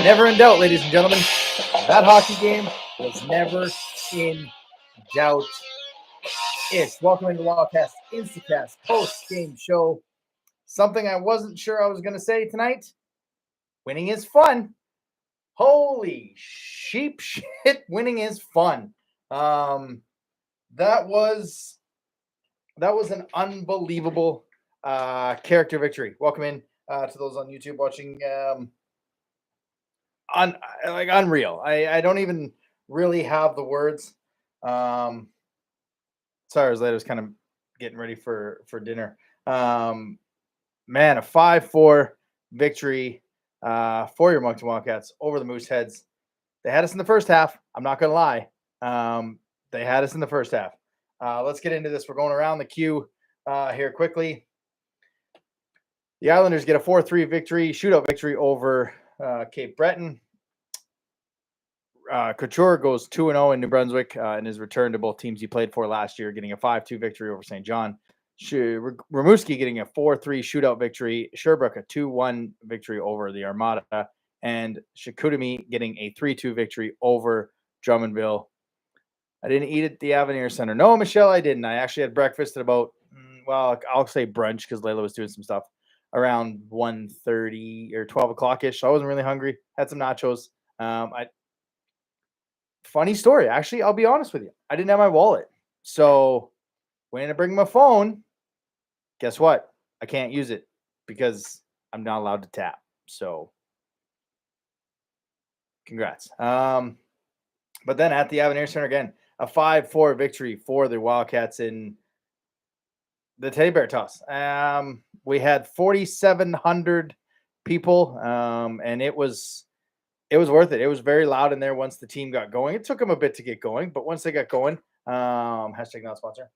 Never in doubt, ladies and gentlemen. That hockey game was never in doubt. It's welcoming the Wildcast Instacast post-game show. Something I wasn't sure I was going to say tonight. Winning is fun. Holy sheep shit, winning is fun. That was an unbelievable character victory. Welcome in to those on YouTube watching. Unreal. I don't even really have the words. Sorry, I was late. I was kind of getting ready for dinner. Man, a 5-4 victory for your Moncton Wildcats over the Mooseheads. They had us in the first half. I'm not going to lie. They had us in the first half. Let's get into this. We're going around the queue here quickly. The Islanders get a 4-3 victory, shootout victory over Cape Breton. Couture goes 2-0 in New Brunswick in his return to both teams he played for last year, getting a 5-2 victory over St. John. Rimouski getting a 4-3 shootout victory. Sherbrooke a 2-1 victory over the Armada. And Chicoutimi getting a 3-2 victory over Drummondville. I didn't eat at the Avenir Center. No, Michelle, I didn't. I actually had breakfast at about, I'll say brunch because Layla was doing some stuff around 1:30 or 12 o'clock-ish. So I wasn't really hungry. Had some nachos. Funny story. Actually, I'll be honest with you. I didn't have my wallet. So when I bring my phone, guess what? I can't use it because I'm not allowed to tap. So congrats. But then at the Avenir Center again, a 5-4 victory for the Wildcats in the Teddy Bear Toss. We had 4,700 people, and it was worth it. It was very loud in there once the team got going. It took them a bit to get going, but once they got going, hashtag not sponsor.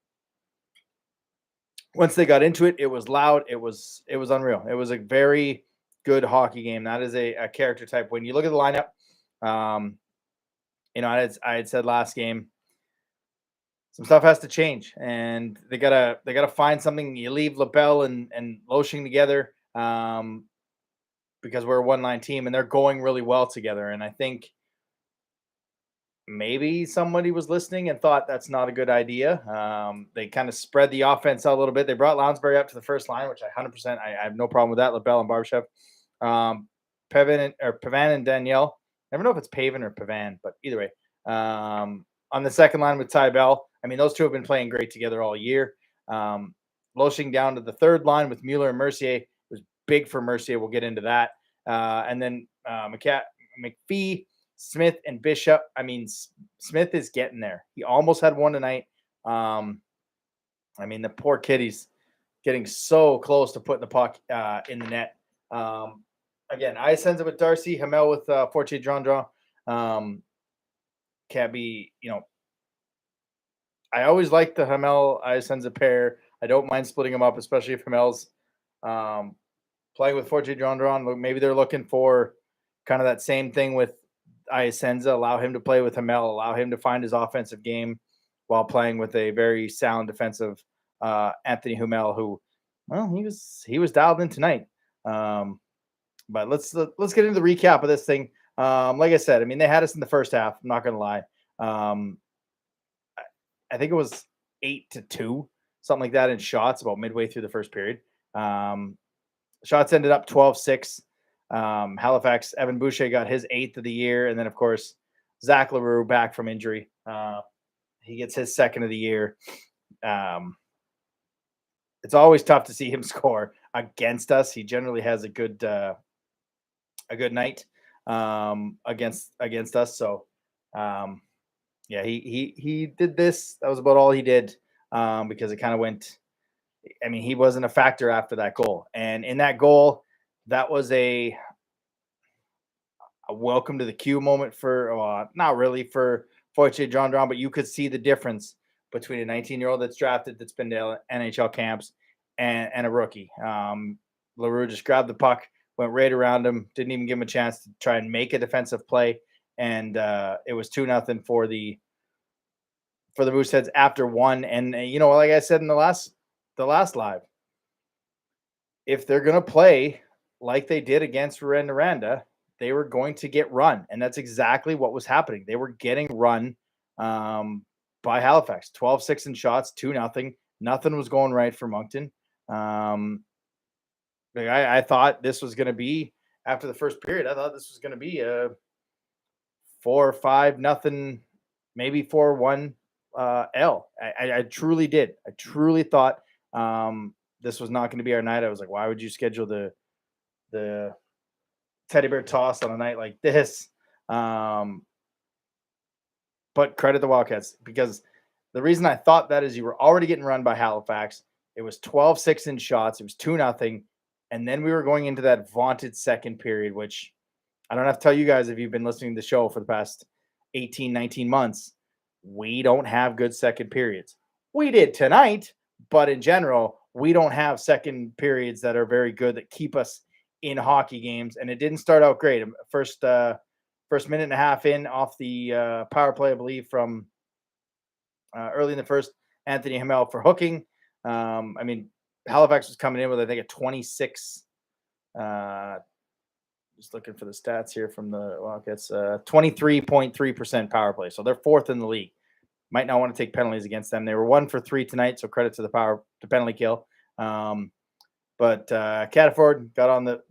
Once they got into it, it was loud. It was unreal. It was a very good hockey game. That is a character type. When you look at the lineup, I had said last game, some stuff has to change, and they gotta find something. You leave LaBelle and Loshing together. Because we're a one-line team and they're going really well together. And I think maybe somebody was listening and thought that's not a good idea. They kind of spread the offense out a little bit. They brought Lounsbury up to the first line, which I 100%, I have no problem with that. LaBelle and Barbashev. Pavan and Danielle. I never know if it's Pavan or Pavan, but either way. On the second line with Ty Bell. I mean, those two have been playing great together all year. Loshing down to the third line with Mueller and Mercier. Big for Mercier. We'll get into that. And then McPhee, Smith, and Bishop. I mean, Smith is getting there. He almost had one tonight. The poor kid, he's getting so close to putting the puck in the net. Again, Iasenza with Darcy, Hamel with Fortier Drondron. Can't be, I always like the Hamel Iasenza pair. I don't mind splitting them up, especially if Hamel's playing with Fortier Drondron. Maybe they're looking for kind of that same thing with Iasenza. Allow him to play with Hamel. Allow him to find his offensive game while playing with a very sound defensive Anthony Hamel, who, he was dialed in tonight. But let's get into the recap of this thing. Like I said, I mean, they had us in the first half. I'm not going to lie. I think it was 8-2, something like that in shots about midway through the first period. Shots ended up 12-6. Halifax, Evan Boucher got his 8th of the year. And then, of course, Zach LaRue back from injury. He gets his 2nd of the year. It's always tough to see him score against us. He generally has a good night against us. So, he did this. That was about all he did because it kind of went – I mean, he wasn't a factor after that goal. And in that goal, that was a welcome to the queue moment for, not really for Fortier Drondron, but you could see the difference between a 19-year-old that's drafted, that's been to NHL camps, and a rookie. LaRue just grabbed the puck, went right around him, didn't even give him a chance to try and make a defensive play. And it was 2-0 for the Mooseheads after one. And, like I said in the last live, if they're going to play like they did against Rouyn-Noranda, they were going to get run, and that's exactly what was happening. They were getting run by Halifax, 12-6 in shots, 2-0. Nothing was going right for Moncton. I thought this was going to be, after the first period, I thought this was going to be a 4-5-0, maybe 4-1 L. I truly did. I truly thought this was not going to be our night. I was like, why would you schedule the teddy bear toss on a night like this? But credit the Wildcats, because the reason I thought that is you were already getting run by Halifax. It was 12-6 in shots. It was 2-0. And then we were going into that vaunted second period, which I don't have to tell you guys if you've been listening to the show for the past 18, 19 months. We don't have good second periods. We did tonight, but in general, we don't have second periods that are very good that keep us in hockey games. And it didn't start out great. First minute and a half in off the power play, I believe, from early in the first, Anthony Hamel for hooking. Halifax was coming in with, I think, a 26. Just looking for the stats here from the Wildcats. 23.3% power play. So they're fourth in the league. Might not want to take penalties against them. They were 1 for 3 tonight, so credit to the penalty kill. But Cataford got on the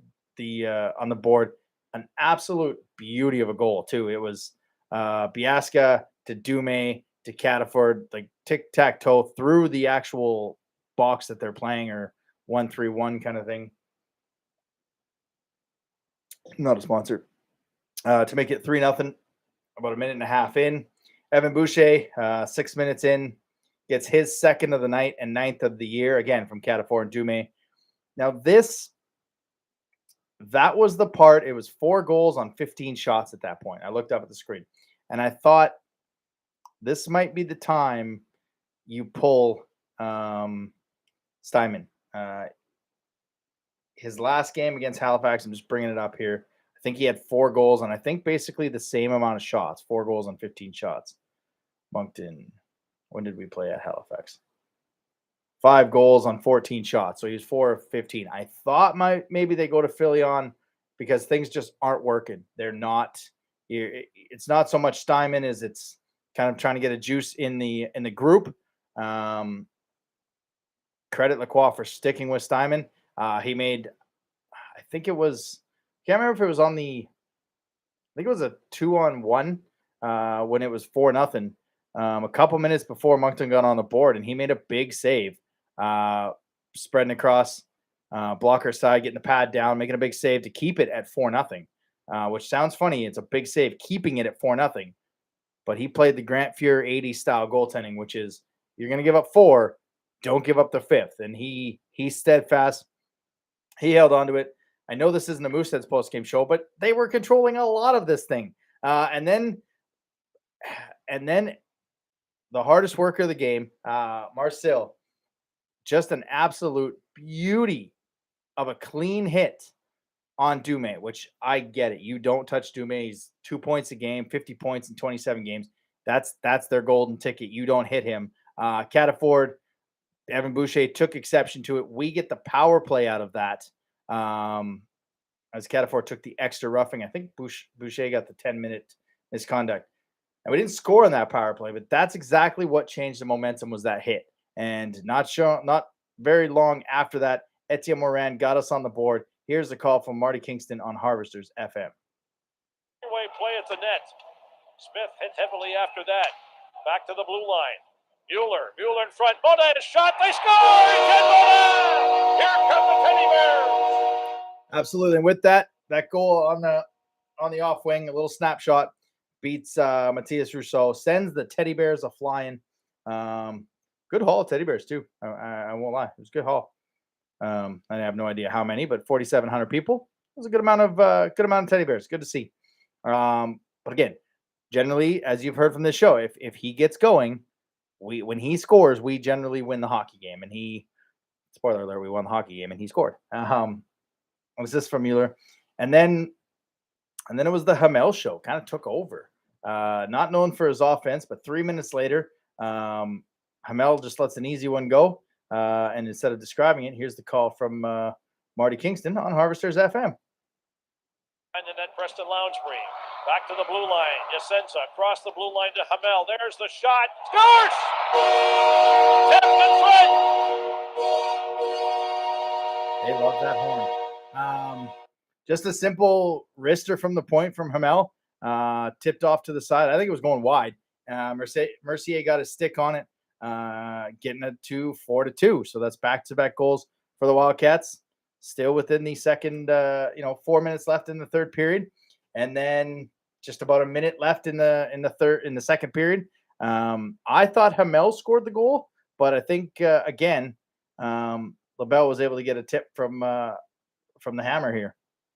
board. An absolute beauty of a goal, too. It was Biasca to Dume to Cataford, like tic-tac-toe through the actual box that they're playing, or 1-3-1 kind of thing. Not a sponsor. To make it 3-0, about a minute and a half in. Evan Boucher, 6 minutes in, gets his second of the night and 9th of the year, again, from Cataford and Dume. Now, that was the part. It was 4 goals on 15 shots at that point. I looked up at the screen, and I thought this might be the time you pull Steinman. His last game against Halifax, I'm just bringing it up here, I think he had 4 goals on, I think, basically the same amount of shots, 4 goals on 15 shots. Moncton, when did we play at Halifax? 5 goals on 14 shots. So he was 4 of 15. I thought maybe they go to Philly on, because things just aren't working. They're not. It's not so much Steinman as it's kind of trying to get a juice in the group. Credit Lacroix for sticking with Steinman. He made, I think it was, can't remember if it was on the, I think it was a 2-on-1 when it was 4-0. A couple minutes before Moncton got on the board, and he made a big save, spreading across blocker side, getting the pad down, making a big save to keep it at 4-0, which sounds funny. It's a big save, keeping it at 4-0. But he played the Grant Fuhr 80 style goaltending, which is, you're going to give up 4, don't give up the 5th. And he's steadfast. He held on to it. I know this isn't a Moosehead's post-game show, but they were controlling a lot of this thing. And then the hardest worker of the game, Marcel, just an absolute beauty of a clean hit on Dume, which I get it. You don't touch Dume. He's 2 points a game, 50 points in 27 games. That's their golden ticket. You don't hit him. Cataford, Evan Boucher took exception to it. We get the power play out of that. As Cataford took the extra roughing. I think Boucher got the 10-minute misconduct. And we didn't score on that power play, but that's exactly what changed the momentum, was that hit. And not very long after that, Etienne Morin got us on the board. Here's the call from Marty Kingston on Harvesters FM. Play at the net. Smith hit heavily after that. Back to the blue line. Mueller in front. Monin shot. They score! Etienne Morin! Here come the Teddy Bears! Absolutely. And with that goal on the off wing, a little snapshot, beats Matthias Rousseau, sends the Teddy Bears a flying. Good haul of Teddy Bears too. I won't lie, it was a good haul. I have no idea how many, but 4,700 people. It was a good amount of Teddy Bears. Good to see. But again, generally, as you've heard from this show, if he gets going, when he scores, we generally win the hockey game. And spoiler alert, we won the hockey game and he scored. Was this from Mueller? And then it was the Hamel show, kind of took over. Not known for his offense, but 3 minutes later, Hamel just lets an easy one go. And instead of describing it, here's the call from Marty Kingston on Harvesters FM. And then Preston Lounsbury. Back to the blue line. Yasenza across the blue line to Hamel. There's the shot. Scores! Tipped in front. They love that horn. Just a simple wrister from the point from Hamel. Tipped off to the side. I think it was going wide. Mercier got a stick on it, getting it to 4-2. So that's back-to-back goals for the Wildcats. Still within the second, 4 minutes left in the third period, and then just about a minute left in the second period. I thought Hamel scored the goal, but I think again, LaBelle was able to get a tip from the hammer here.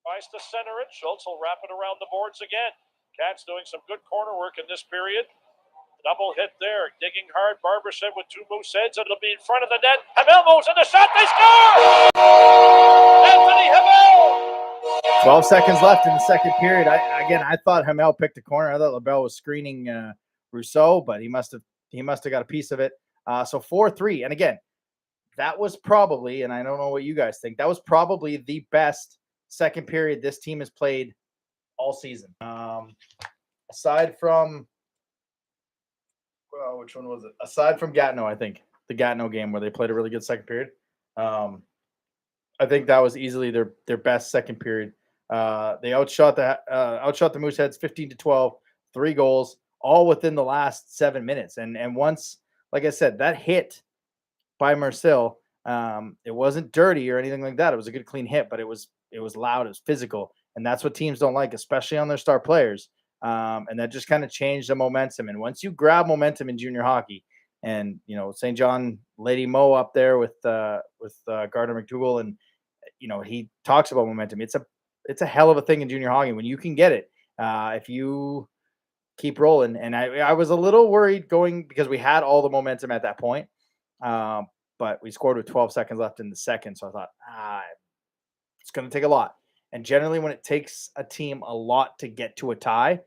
Tries to center it. Schultz will wrap it around the boards again. Cats doing some good corner work in this period. Double hit there. Digging hard. Barbashev with two moose heads. It'll be in front of the net. Hamel moves in the shot. They score! Anthony Hamel! 12 seconds left in the second period. I thought Hamel picked a corner. I thought LaBelle was screening Rousseau, but he must have got a piece of it. So 4-3. And again, that was probably, and I don't know what you guys think, that was probably the best second period this team has played all season. Aside from, well, which one was it? Aside from Gatineau, I think the Gatineau game where they played a really good second period. I think that was easily their best second period. They outshot the Mooseheads 15-12, 3 goals, all within the last 7 minutes. And once, like I said, that hit by Marcel, it wasn't dirty or anything like that. It was a good clean hit, but it was loud, it was physical, and that's what teams don't like, especially on their star players. And that just kind of changed the momentum. And once you grab momentum in junior hockey, and St. John Lady Mo up there with Gardner McDougall, and he talks about momentum. It's a hell of a thing in junior hockey when you can get it if you keep rolling. And I was a little worried going because we had all the momentum at that point, but we scored with 12 seconds left in the second. So I thought, it's going to take a lot. And generally, when it takes a team a lot to get to a tie,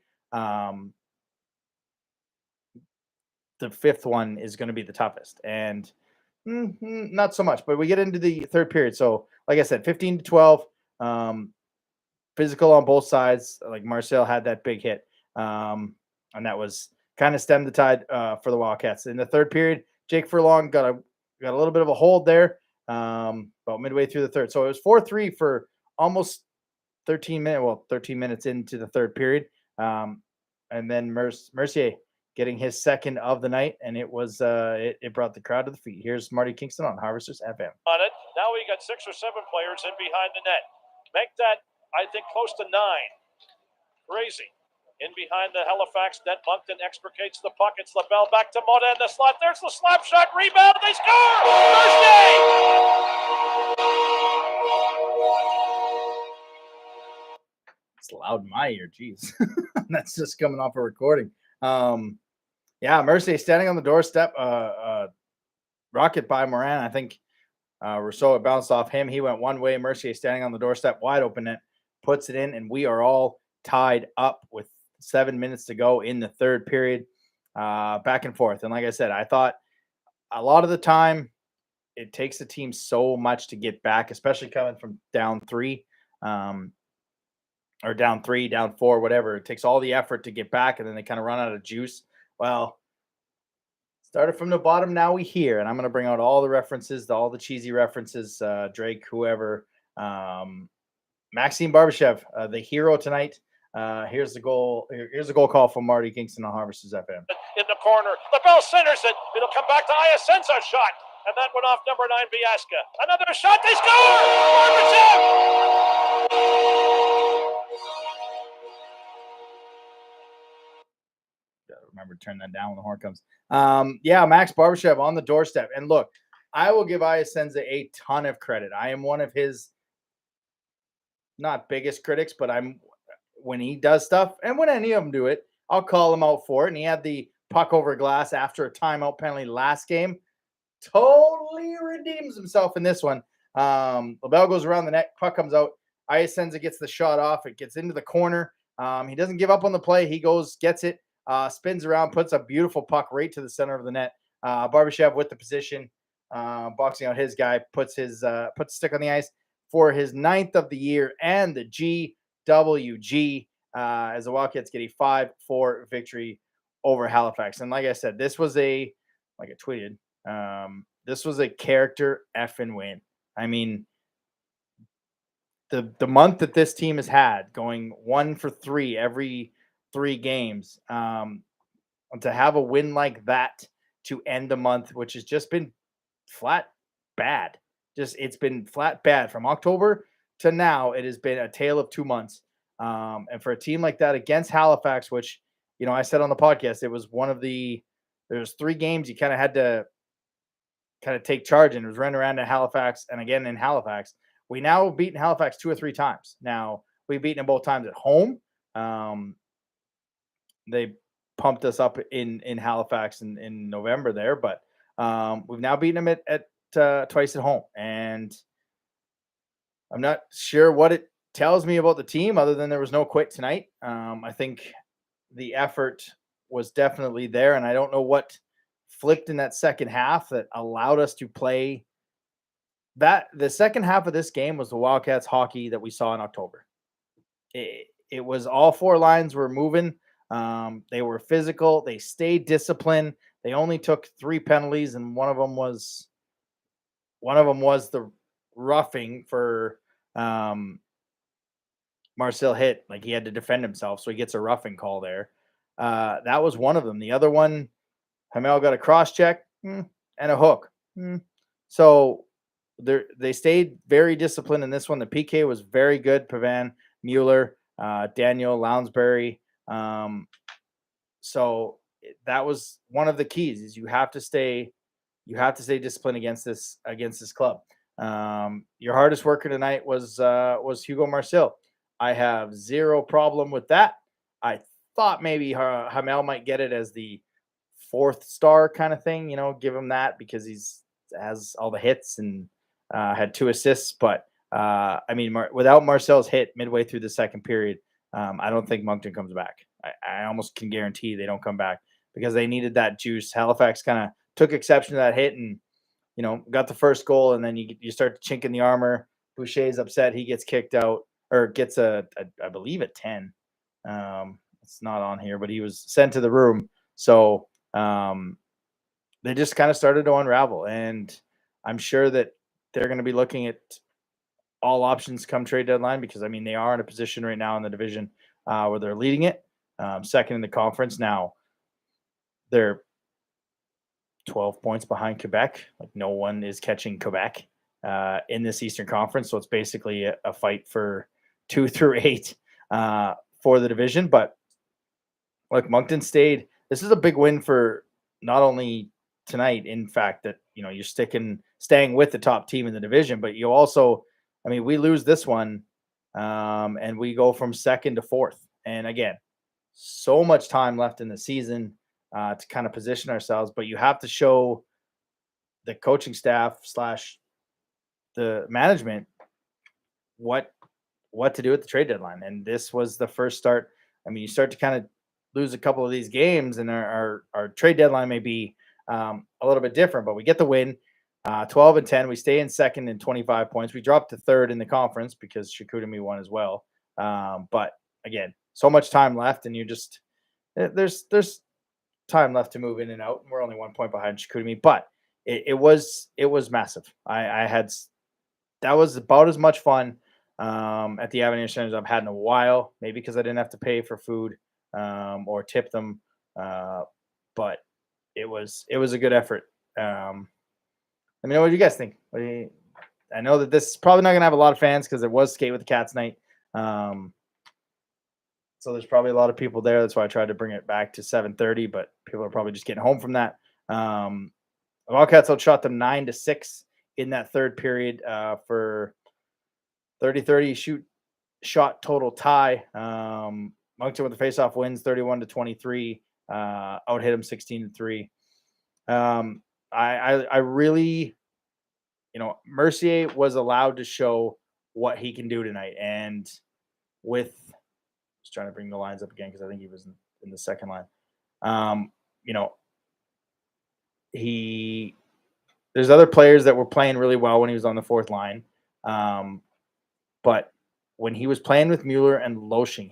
the fifth one is going to be the toughest. And not so much, but we get into the third period. So, like I said, 15-12, physical on both sides. Like Marcel had that big hit, and that was kind of stemmed the tide for the Wildcats. In the third period, Jake Furlong got a little bit of a hold there about midway through the third. So it was 4-3 for almost 13 minutes into the third period. And then Mercier getting his second of the night, and it was it brought the crowd to the feet. Here's Marty Kingston on Harvesters FM. On it. Now we got 6 or 7 players in behind the net. Make that, I think, close to 9. Crazy. In behind the Halifax net, Moncton extricates the puck. It's LaBelle back to Mota in the slot. There's the slap shot, rebound, and they score! Thursday! It's loud in my ear, jeez. That's just coming off a recording. Mercier standing on the doorstep. Rocket by Moran. I think Rousseau bounced off him. He went one way. Mercier standing on the doorstep, wide open net, puts it in, and we are all tied up with 7 minutes to go in the third period, back and forth. And like I said, I thought a lot of the time it takes the team so much to get back, especially coming from down 3, or down 3, down 4, whatever. It takes all the effort to get back, and then they kind of run out of juice. Well, started from the bottom, now we here, and I'm going to bring out all the references, all the cheesy references, Drake, whoever. Maxime Barbashev, the hero tonight. Here's the goal. Here's the goal call from Marty Kingston on Harvesters FM. In the corner, LaBelle centers it. It'll come back to Iasenza shot, and that went off number 9, Biasca. Another shot. They score. Barbashev. Gotta remember to turn that down when the horn comes. Max Barbashev on the doorstep. And look, I will give Iasenza a ton of credit. I am one of his not biggest critics, but when he does stuff, and when any of them do it, I'll call him out for it. And he had the puck over glass after a timeout penalty last game. Totally redeems himself in this one. LaBelle goes around the net, puck comes out. Iasenza gets the shot off. It gets into the corner. He doesn't give up on the play. He goes, gets it, spins around, puts a beautiful puck right to the center of the net. Barbashev with the position, boxing out his guy, puts the stick on the ice for his 9th of the year and the WG as the Wildcats get a 5-4 victory over Halifax. And like I said, this was like I tweeted, this was a character effing win. I mean, the month that this team has had, going 1 for 3 every 3 games, and to have a win like that to end the month, which has just been flat bad. It's been flat bad from October to now. It has been a tale of 2 months. And for a team like that against Halifax, which, I said on the podcast, it was there's 3 games you kind of had to kind of take charge, and it was running around in Halifax and again in Halifax. We now have beaten Halifax 2 or 3 times. Now, we've beaten them both times at home. They pumped us up in Halifax in November there, but we've now beaten them at twice at home. And I'm not sure what it tells me about the team other than there was no quit tonight. I think the effort was definitely there, and I don't know what flicked in that second half that allowed us to play that. The second half of this game was the Wildcats hockey that we saw in October. It was all 4 lines were moving. They were physical. They stayed disciplined. They only took 3 penalties, and one of them was the roughing for Marcel hit. Like, he had to defend himself, so he gets a roughing call there. That was one of them. The other one, Hamel got a cross check and a hook. So they stayed very disciplined in this one. The PK was very good. Pavan, Mueller, Daniel, Lounsbury. So that was one of the keys, is you have to stay disciplined against this club. Your hardest worker tonight was Hugo Marcel. I have zero problem with that. I thought maybe Hamel might get it as the 4th star kind of thing, give him that because he's has all the hits and had 2 assists. But I mean, without Marcel's hit midway through the second period, I don't think Moncton comes back. I almost can guarantee they don't come back because they needed that juice. Halifax kind of took exception to that hit and, got the first goal, and then you start to chink in the armor. Boucher's upset. He gets kicked out, or gets I believe a 10. It's not on here, but he was sent to the room. So they just kind of started to unravel, and I'm sure that they're going to be looking at all options come trade deadline, because I mean, they are in a position right now in the division where they're leading it, second in the conference. Now they're 12 points behind Quebec. Like, no one is catching Quebec in this Eastern Conference. So it's basically a fight for 2 through 8 for the division. But like, Moncton stayed. This is a big win for not only tonight, in fact, that, you're staying with the top team in the division, but you also, I mean, we lose this one and we go from 2nd to 4th. And again, so much time left in the season to kind of position ourselves, but you have to show the coaching staff / the management what to do at the trade deadline. And this was the first start. I mean, you start to kind of lose a couple of these games, and our trade deadline may be a little bit different, but we get the win, 12-10. We stay in 2nd and 25 points. We dropped to 3rd in the conference because Chicoutimi won as well. But again, so much time left, and there's time left to move in and out. We're only 1 point behind Chicoutimi, but it was massive. That was about as much fun at the Avenir Centers I've had in a while. Maybe because I didn't have to pay for food or tip them, but it was a good effort. Let me know what you guys think. I know that this is probably not going to have a lot of fans because it was Skate with the Cats night. So there's probably a lot of people there. That's why I tried to bring it back to 7:30, but people are probably just getting home from that. The Wildcats outshot them 9-6 in that third period for 30-30 shot total tie. Moncton with the faceoff wins 31-23. Out hit him 16-3. I really, Mercier was allowed to show what he can do tonight, and just trying to bring the lines up again because I think he was in the second line. There's other players that were playing really well when he was on the fourth line, but when he was playing with Mueller and Loshing,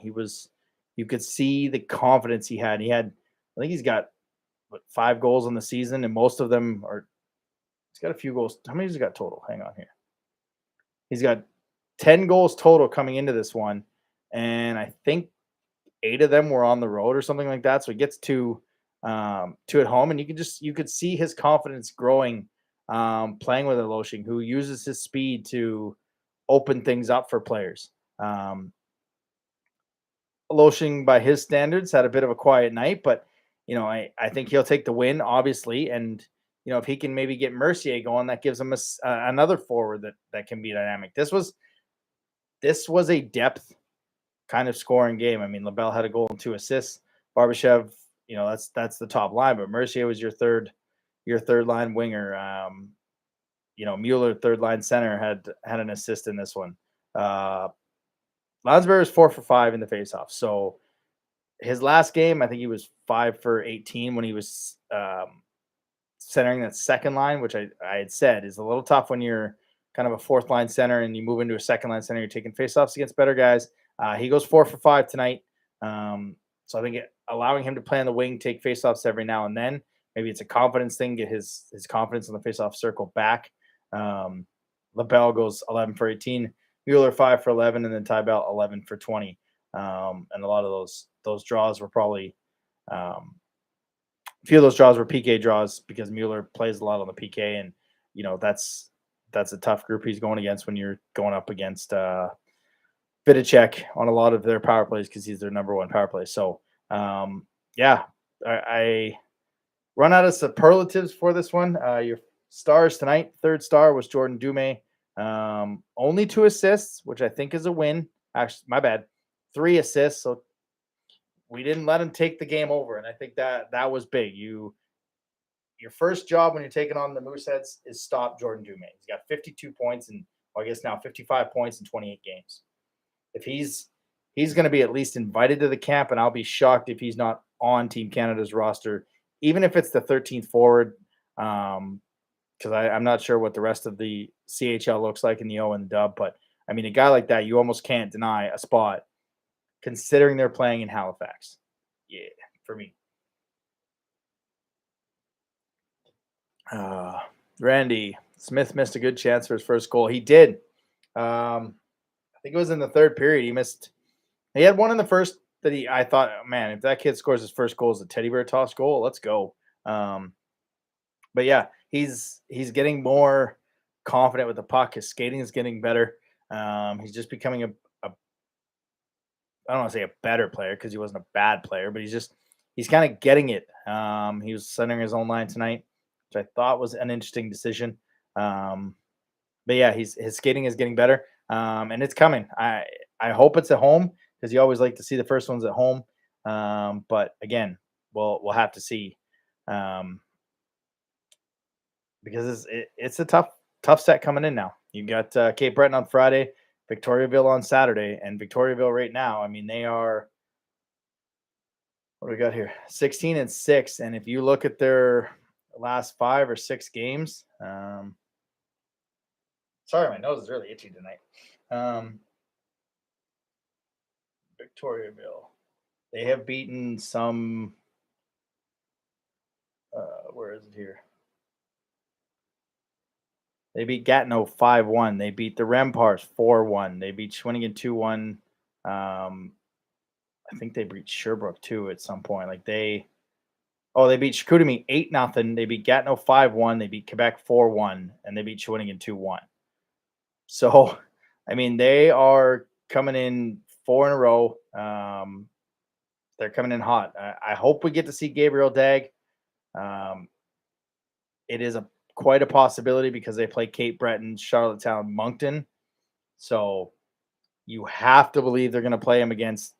you could see the confidence he had. I think he's got 5 goals on the season, and most of them are. He's got a few goals. How many has he got total? Hang on here. He's got 10 goals total coming into this one, and I think 8 of them were on the road or something like that. So he gets 2 at home, and you could see his confidence growing, playing with a Loshing who uses his speed to open things up for players. Loshing, by his standards, had a bit of a quiet night, but I think he'll take the win, obviously, and if he can maybe get Mercier going, that gives him another forward that can be dynamic. This was a depth kind of scoring game. I mean, LaBelle had a goal and 2 assists. Barbashev, that's the top line, but Mercier was your third line winger. Mueller, third line center, had an assist in this one. Landsberg was 4 for 5 in the faceoff. So his last game, I think he was 5 for 18 when he was centering that second line, which I had said is a little tough when you're kind of a fourth line center and you move into a second line center. You're taking faceoffs against better guys. He goes 4 for 5 tonight. So I think allowing him to play on the wing, take faceoffs every now and then, maybe it's a confidence thing, get his confidence in the faceoff circle back. LaBelle goes 11 for 18. Mueller 5 for 11, and then Tybell 11 for 20. And a lot of those draws were probably a few of those draws were PK draws because Mueller plays a lot on the PK, and that's a tough group he's going against when you're going up against Vidicek on a lot of their power plays because he's their number 1 power play. So I run out of superlatives for this one. Your stars tonight, third star was Jordan Dumais. Only 2 assists, which I think is a win. Actually, my bad. 3 assists. So we didn't let him take the game over. And I think that was big. Your first job when you're taking on the Mooseheads is stop Jordan Dumais. He's got 52 points and I guess now 55 points in 28 games. If he's going to be at least invited to the camp, and I'll be shocked if he's not on Team Canada's roster, even if it's the 13th forward, because I'm not sure what the rest of the CHL looks like in the O and the Dub, but I mean, a guy like that, you almost can't deny a spot, considering they're playing in Halifax. Yeah, for me. Randy Smith missed a good chance for his first goal. He did. I think it was in the third period. He had one in the first that I thought, man, if that kid scores his first goal as a teddy bear toss goal, let's go. But yeah, he's getting more confident with the puck. His skating is getting better. He's just becoming I don't want to say a better player because he wasn't a bad player, but he's kind of getting it. He was centering his own line tonight, which I thought was an interesting decision. But yeah, his skating is getting better. And it's coming. I hope it's at home because you always like to see the first ones at home. But again, we'll have to see. Because it's a tough set coming in now. You got Cape Breton on Friday, Victoriaville on Saturday, and Victoriaville right now, I mean, they are, what do we got here? 16-6. And if you look at their last 5 or 6 games, sorry, my nose is really itchy tonight. Victoriaville, they have beaten some, where is it here? They beat Gatineau 5-1. They beat the Remparts 4-1. They beat Shawinigan 2-1. I think they beat Sherbrooke too at some point. They beat Chicoutimi 8-0. They beat Gatineau 5-1. They beat Quebec 4-1, and they beat Shawinigan 2-1. So, I mean, they are coming in 4 in a row. They're coming in hot. I hope we get to see Gabriel Dagg. It is quite a possibility because they play Cape Breton, Charlottetown, Moncton. So you have to believe they're going to play him against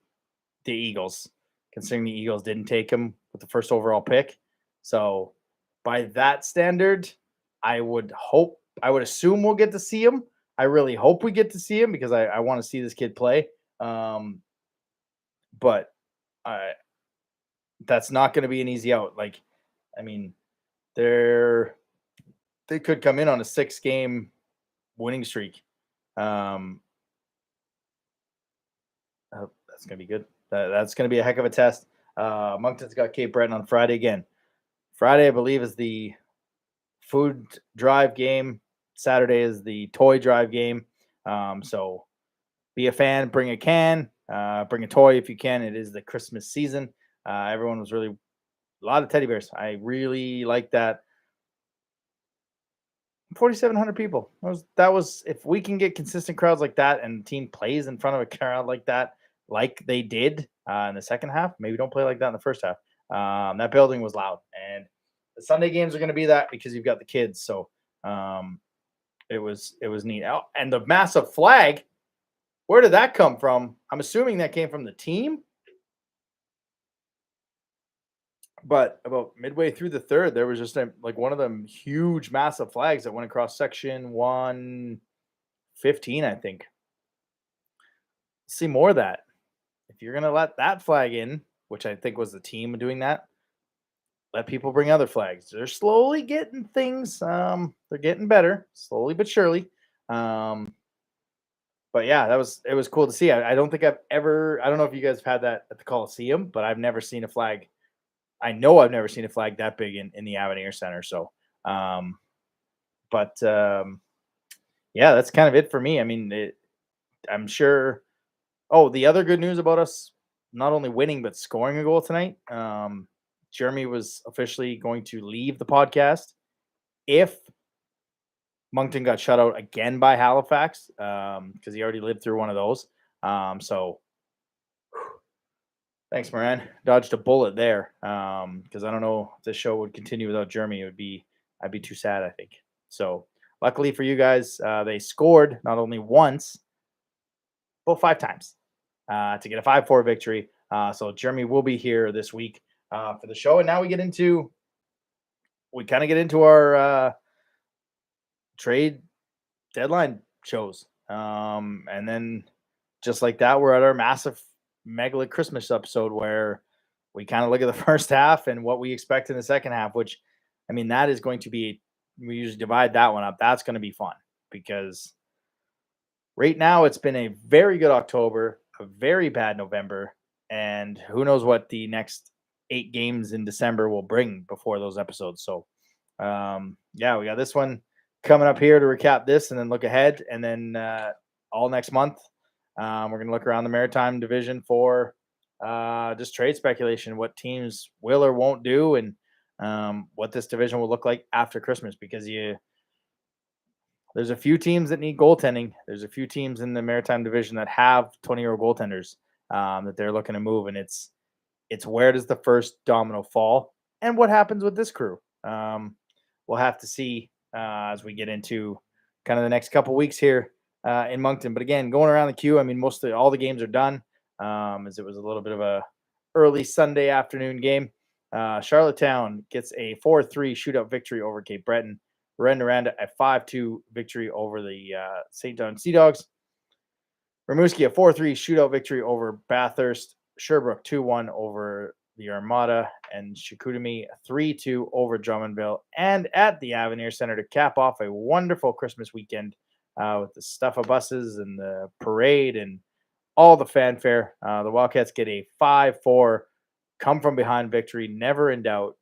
the Eagles, considering the Eagles didn't take him with the first overall pick. So by that standard, I would assume we'll get to see him. I really hope we get to see him because I want to see this kid play. But that's not going to be an easy out. They could come in on a 6-game winning streak. That's going to be good. That's going to be a heck of a test. Moncton's got Cape Breton on Friday again. Friday, I believe, is the food drive game. Saturday is the toy drive game. So be a fan, bring a can, bring a toy if you can. It is the Christmas season. Everyone was really a lot of teddy bears. I really like that. 4,700 people. That was if we can get consistent crowds like that, and the team plays in front of a crowd like that, like they did in the second half. Maybe don't play like that in the first half. That building was loud, and the Sunday games are going to be that because you've got the kids. So it was neat. Oh, and the massive flag. Where did that come from? I'm assuming that came from the team. But about midway through the third, there was just like one of them huge, massive flags that went across section 115, I think. See more of that. If you're going to let that flag in, which I think was the team doing that, let people bring other flags. They're slowly getting things. They're getting better, slowly but surely. But yeah, it was cool to see. I don't think I don't know if you guys have had that at the Coliseum, but I've never seen a flag. I know I've never seen a flag that big in the Avenir Center. So, yeah, that's kind of it for me. I mean, I'm sure. Oh, the other good news about us not only winning but scoring a goal tonight. Jeremy was officially going to leave the podcast if Moncton got shut out again by Halifax, because he already lived through one of those. So thanks, Moran. Dodged a bullet there. Because I don't know if this show would continue without Jeremy. I'd be too sad, I think. So luckily for you guys, they scored not only once, but 5 times to get a 5-4 victory. So Jeremy will be here this week for the show. And now we kind of get into our trade deadline shows. And then just like that, we're at our massive mega Christmas episode where we kind of look at the first half and what we expect in the second half, which, I mean, that is going to be, we usually divide that one up. That's going to be fun because right now it's been a very good October, a very bad November, and who knows what the next 8 games in December will bring before those episodes. So, yeah, we got this one coming up here to recap this and then look ahead. And then all next month, we're going to look around the Maritime Division for just trade speculation, what teams will or won't do, and what this division will look like after Christmas. Because there's a few teams that need goaltending. There's a few teams in the Maritime Division that have 20-year-old goaltenders that they're looking to move, and it's where does the first domino fall, and what happens with this crew. We'll have to see as we get into kind of the next couple weeks here in Moncton. But again, going around the queue, I mean, mostly all the games are done, as it was a little bit of a early Sunday afternoon game. Charlottetown gets a 4-3 shootout victory over Cape Breton. Rouyn-Noranda a 5-2 victory over the St. John Sea Dogs. Rimouski a 4-3 shootout victory over Bathurst. Sherbrooke 2-1 over the Armada, and Chicoutimi 3-2 over Drummondville. And at the Avenir Center to cap off a wonderful Christmas weekend with the stuff of buses and the parade and all the fanfare. The Wildcats get a 5-4 come from behind victory, never in doubt,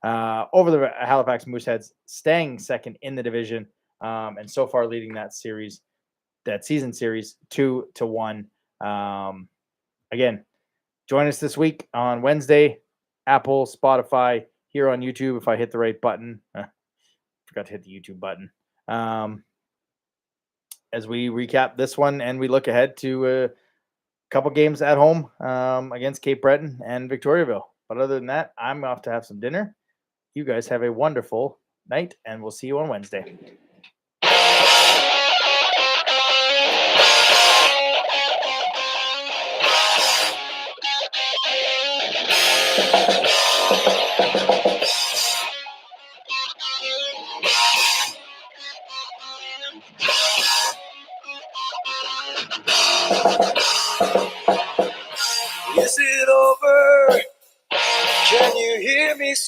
over the Halifax Mooseheads, staying second in the division, and so far leading that season series 2-1. Again, join us this week on Wednesday, Apple, Spotify, here on YouTube. If I hit the right button, forgot to hit the YouTube button. As we recap this one and we look ahead to a couple games at home against Cape Breton and Victoriaville. But other than that, I'm off to have some dinner. You guys have a wonderful night, and we'll see you on Wednesday.